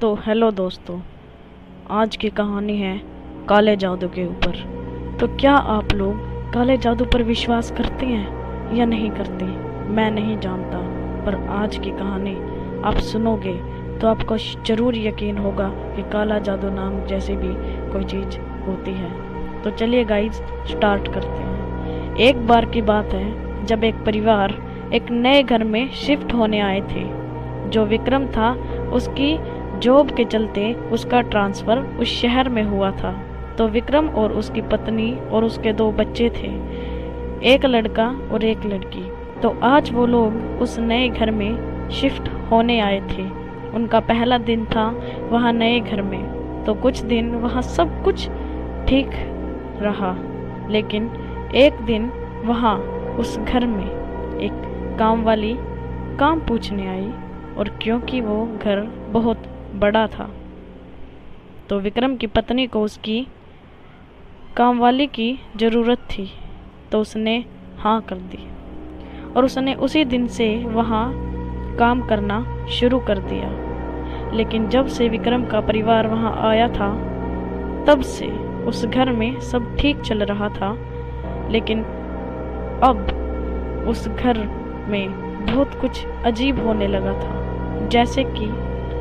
तो हेलो दोस्तों, आज की कहानी है काले जादू के ऊपर। तो क्या आप लोग काले जादू पर विश्वास करते हैं या नहीं करते? मैं नहीं जानता, पर आज की कहानी आप सुनोगे तो आपको ज़रूर यकीन होगा कि काला जादू नाम जैसी भी कोई चीज़ होती है। तो चलिए गाइस, स्टार्ट करते हैं। एक बार की बात है जब एक परिवार एक नए घर में शिफ्ट होने आए थे। जो विक्रम था, उसकी जॉब के चलते उसका ट्रांसफ़र उस शहर में हुआ था। तो विक्रम और उसकी पत्नी और उसके 2 बच्चे थे, एक लड़का और एक लड़की। तो आज वो लोग उस नए घर में शिफ्ट होने आए थे। उनका पहला दिन था वहाँ नए घर में। तो कुछ दिन वहाँ सब कुछ ठीक रहा, लेकिन एक दिन वहाँ उस घर में एक काम वाली काम पूछने आई, और क्योंकि वो घर बहुत बड़ा था तो विक्रम की पत्नी को उसकी कामवाली की ज़रूरत थी। तो उसने हाँ कर दी और उसने उसी दिन से वहाँ काम करना शुरू कर दिया। लेकिन जब से विक्रम का परिवार वहाँ आया था, तब से उस घर में सब ठीक चल रहा था। लेकिन अब उस घर में बहुत कुछ अजीब होने लगा था, जैसे कि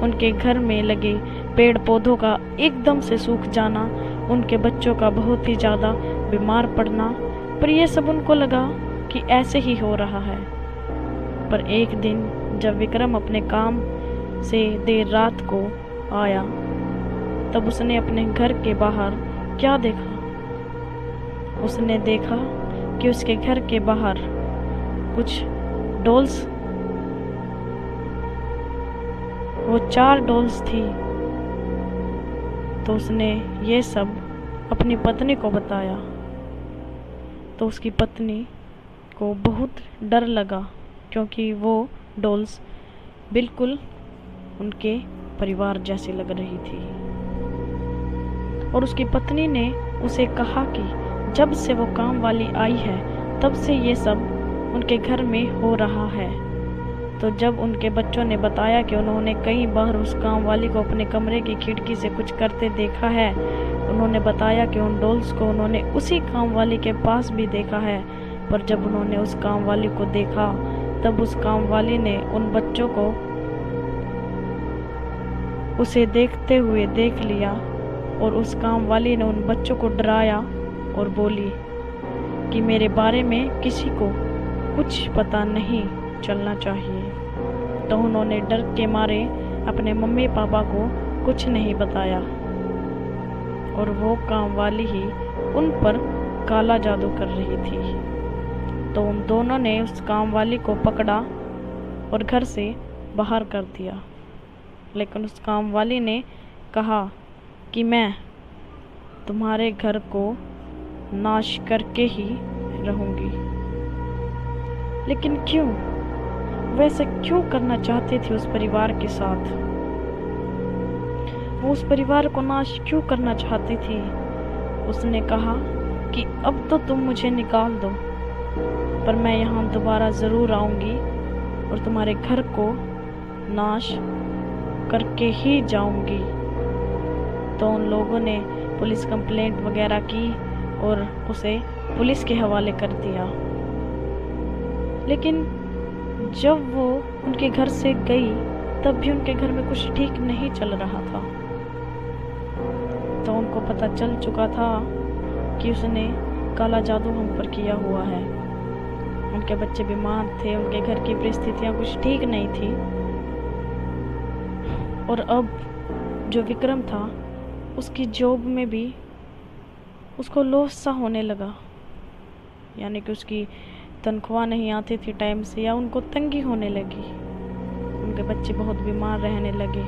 उनके घर में लगे पेड़ पौधों का एकदम से सूख जाना, उनके बच्चों का बहुत ही ज़्यादा बीमार पड़ना। पर यह सब उनको लगा कि ऐसे ही हो रहा है। पर एक दिन जब विक्रम अपने काम से देर रात को आया, तब उसने अपने घर के बाहर क्या देखा? उसने देखा कि उसके घर के बाहर कुछ डॉल्स, वो 4 डॉल्स थी। तो उसने ये सब अपनी पत्नी को बताया। तो उसकी पत्नी को बहुत डर लगा, क्योंकि वो डॉल्स बिल्कुल उनके परिवार जैसी लग रही थी। और उसकी पत्नी ने उसे कहा कि जब से वो काम वाली आई है, तब से ये सब उनके घर में हो रहा है। तो जब उनके बच्चों ने बताया कि उन्होंने कई बार उस काम वाली को अपने कमरे की खिड़की से कुछ करते देखा है, उन्होंने बताया कि उन डॉल्स को उन्होंने उसी काम वाली के पास भी देखा है। पर जब उन्होंने उस काम वाली को देखा, तब उस काम वाली ने उन बच्चों को उसे देखते हुए देख लिया, और उस काम वाली ने उन बच्चों को डराया और बोली कि मेरे बारे में किसी को कुछ पता नहीं चलना चाहिए। तो उन्होंने डर के मारे अपने मम्मी पापा को कुछ नहीं बताया, और वो काम वाली ही उन पर काला जादू कर रही थी। तो उन दोनों ने उस काम वाली को पकड़ा और घर से बाहर कर दिया। लेकिन उस काम वाली ने कहा कि मैं तुम्हारे घर को नाश करके ही रहूंगी। लेकिन क्यों? वैसे क्यों करना चाहती थी उस परिवार के साथ? वो उस परिवार को नाश क्यों करना चाहती थी? उसने कहा कि अब तो तुम मुझे निकाल दो, पर मैं यहाँ दोबारा ज़रूर आऊँगी और तुम्हारे घर को नाश करके ही जाऊँगी। तो उन लोगों ने पुलिस कंप्लेंट वगैरह की और उसे पुलिस के हवाले कर दिया। लेकिन जब वो उनके घर से गई, तब भी उनके घर में कुछ ठीक नहीं चल रहा था। तो उनको पता चल चुका था कि उसने काला जादू हम पर किया हुआ है। उनके बच्चे बीमार थे, उनके घर की परिस्थितियां कुछ ठीक नहीं थी। और अब जो विक्रम था, उसकी जॉब में भी उसको लॉस सा होने लगा, यानी कि उसकी तनख्वाह नहीं आती थी टाइम से, या उनको तंगी होने लगी। उनके बच्चे बहुत बीमार रहने लगे।